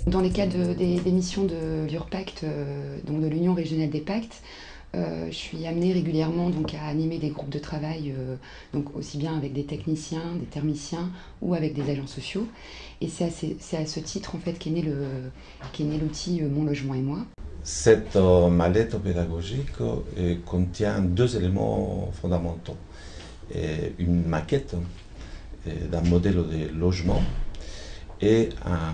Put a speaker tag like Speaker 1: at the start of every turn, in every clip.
Speaker 1: Dans les cadres des missions de l'URPACT, donc de l'Union régionale des pactes, je suis amenée régulièrement donc, à animer des groupes de travail, donc aussi bien avec des techniciens, des thermiciens ou avec des agents sociaux. Et c'est à ce titre en fait, qu'est né l'outil Mon Logement et Moi.
Speaker 2: Cette mallette pédagogique contient deux éléments fondamentaux. Une maquette d'un modèle de logement et un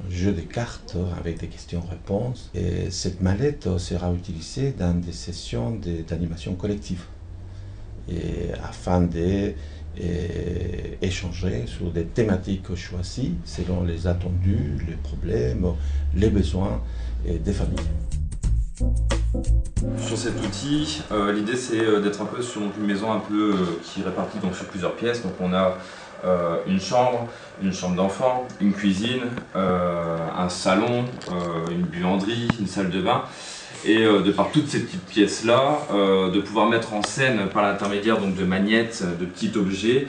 Speaker 2: jeu de cartes avec des questions-réponses. Et cette mallette sera utilisée dans des sessions d'animation collective afin d'échanger sur des thématiques choisies selon les attendus, les problèmes, les besoins des familles.
Speaker 3: Sur cet outil, l'idée c'est d'être un peu sur une maison un peu qui est répartie donc, sur plusieurs pièces. Donc on a une chambre d'enfant, une cuisine, un salon, une buanderie, une salle de bain. Et de par toutes ces petites pièces-là, de pouvoir mettre en scène par l'intermédiaire de magnettes, de petits objets,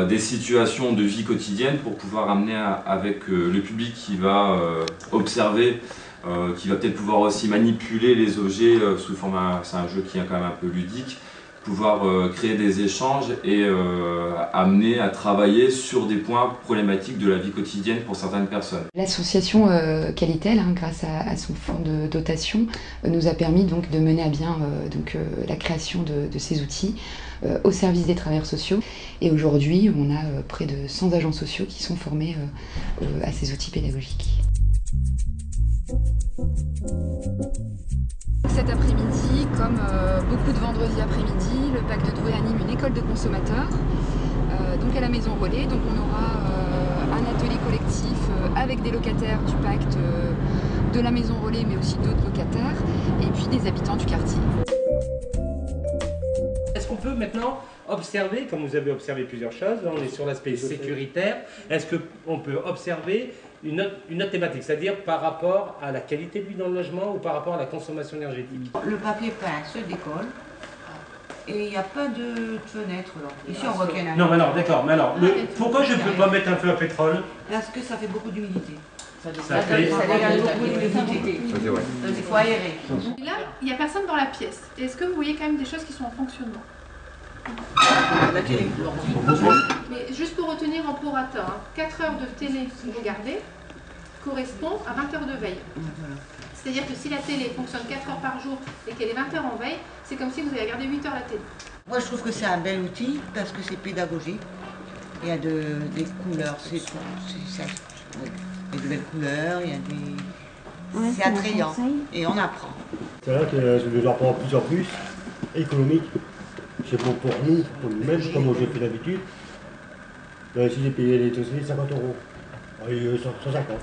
Speaker 3: des situations de vie quotidienne pour pouvoir amener avec le public qui va observer, qui va peut-être pouvoir aussi manipuler les objets sous forme, c'est un jeu qui est quand même un peu ludique, pouvoir créer des échanges et amener à travailler sur des points problématiques de la vie quotidienne pour certaines personnes.
Speaker 1: L'association Qualitel, grâce à son fonds de dotation, nous a permis donc de mener à bien la création de ces outils au service des travailleurs sociaux. Et aujourd'hui, on a près de 100 agents sociaux qui sont formés à ces outils pédagogiques.
Speaker 4: Cet après-midi, comme beaucoup de vendredis après-midi, le Pacte de Douai anime une école de consommateurs, donc à la Maison Relais. Donc on aura un atelier collectif avec des locataires du Pacte de la Maison Relais, mais aussi d'autres locataires, et puis des habitants du quartier.
Speaker 5: Est-ce qu'on peut maintenant observer, comme vous avez observé plusieurs choses, là on est sur l'aspect sécuritaire, est-ce qu'on peut observer une autre thématique, c'est-à-dire par rapport à la qualité de vie dans le logement ou par rapport à la consommation énergétique?
Speaker 6: Le papier peint se décolle et il n'y a pas de fenêtre là. Ici on voit qu'il y en a.
Speaker 5: Non mais alors d'accord, mais alors pourquoi je ne peux pas mettre un feu à pétrole?
Speaker 6: Parce que ça fait beaucoup d'humidité.
Speaker 5: Ça
Speaker 6: dégage beaucoup d'humidité. Donc il faut aérer.
Speaker 7: Là, il n'y a personne dans la pièce. Est-ce que vous voyez quand même des choses qui sont en fonctionnement?
Speaker 6: La télé.
Speaker 7: Mais juste pour retenir en prorata, 4 heures de télé regardée correspond à 20 heures de veille. C'est-à-dire que si la télé fonctionne 4 heures par jour et qu'elle est 20 heures en veille, c'est comme si vous avez regardé 8 heures la télé.
Speaker 6: Moi je trouve que c'est un bel outil parce que c'est pédagogique. Il y a des couleurs, c'est de belles couleurs, il y a des... c'est attrayant et on apprend.
Speaker 8: C'est vrai que je vais apprendre plusieurs plus économiques. C'est bon pour nous-mêmes, comme j'ai fait d'habitude. Ici, j'ai payé l'électricité 50 €. Et 150.